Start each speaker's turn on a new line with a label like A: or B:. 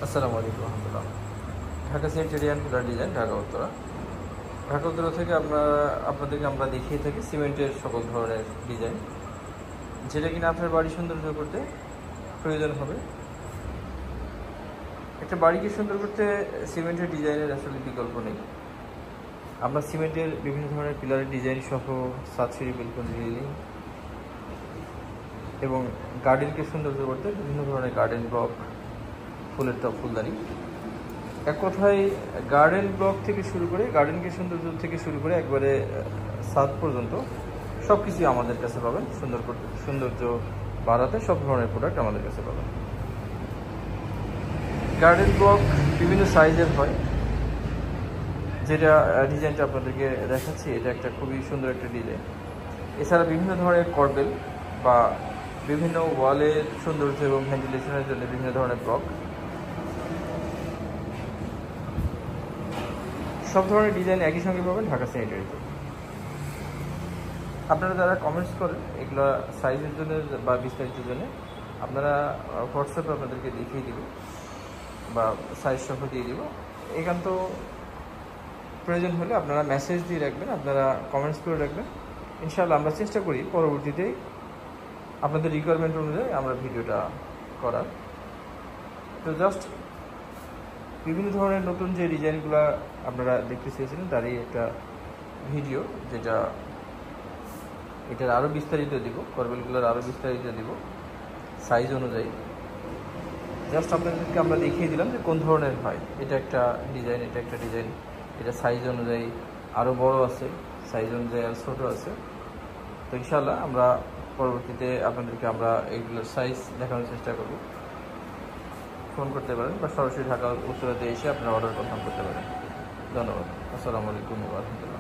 A: আসসালামু আলাইকুম রহমতুল্লাহ। Dhaka centurion pillar design, Dhaka Uttara. Dhaka Uttara থেকে আপনাদেরকে আমরা দেখিয়ে থাকি সিমেন্টের সকল ধরনের ডিজাইন, যেটা কিনা আপনার বাড়ি সৌন্দর্য করতে প্রয়োজন হবে। একটা বাড়িকে সুন্দর করতে সিমেন্টের ডিজাইনের আসলে বিকল্প নেই। আমরা সিমেন্টের বিভিন্ন ধরনের পিলারের ডিজাইন সহ সাতসিঁড়ি বেলকনি রেলিং এবং গার্ডেনকে সৌন্দর্য করতে বিভিন্ন ধরনের গার্ডেন ব্লক, ফুলের টব, ফুলদানি, এক কথায় গার্ডেন ব্লক থেকে শুরু করে গার্ডেনকে সৌন্দর্য থেকে শুরু করে একবারে ছাদ পর্যন্ত সব কিছুই আমাদের কাছে পাবেন। সৌন্দর্য বাড়াতে সব ধরনের প্রোডাক্ট আমাদের কাছে পাবেন। গার্ডেন ব্লক বিভিন্ন সাইজের হয়, যেটা ডিজাইনটা আপনাদেরকে দেখাচ্ছি, এটা একটা খুবই সুন্দর একটা ডিজাইন। এছাড়া বিভিন্ন ধরনের কর্বেল বা বিভিন্ন ওয়ালের সৌন্দর্য এবং ভেন্টিলেশনের জন্য বিভিন্ন ধরনের ব্লক, সব ধরনের ডিজাইন একই সঙ্গে পাবেন ঢাকা স্যানিটারিতে। আপনারা যারা কমেন্টস করেন এগুলো সাইজের জন্য বা বিস্তারিতের জন্য, আপনারা হোয়াটসঅ্যাপে আপনাদেরকে দেখিয়ে দিব বা সাইজ সহ দিয়ে দিব। একান্ত প্রয়োজন হলে আপনারা মেসেজ দিয়ে রাখবেন, আপনারা কমেন্টস করে রাখবেন। ইনশাআল্লাহ আমরা চেষ্টা করি পরবর্তীতে আপনাদের রিকোয়ারমেন্ট অনুযায়ী আমরা ভিডিওটা করার। তো জাস্ট বিভিন্ন ধরনের নতুন যে ডিজাইনগুলো আপনারা দেখতে চেয়েছিলেন তারই একটা ভিডিও, যেটা এটার আরও বিস্তারিত দিব, কর্বেলগুলোর আরও বিস্তারিত দিব সাইজ অনুযায়ী। জাস্ট আপনাদেরকে আমরা দেখিয়ে দিলাম যে কোন ধরনের হয়। এটা একটা ডিজাইন, এটা একটা ডিজাইন, এটা সাইজ অনুযায়ী আরও বড় আছে, সাইজ অনুযায়ী আর ছোটো আছে। তো ইনশাআল্লাহ আমরা পরবর্তীতে আপনাদেরকে আমরা এইগুলোর সাইজ দেখানোর চেষ্টা করব। ফোন করতে পারেন বা সরাসরি ঢাকা উত্তরাতে এসে আপনারা অর্ডার কনফার্ম করতে পারেন। ধন্যবাদ। আসসালামু আলাইকুম ওয়া রাহমাতুল্লাহ।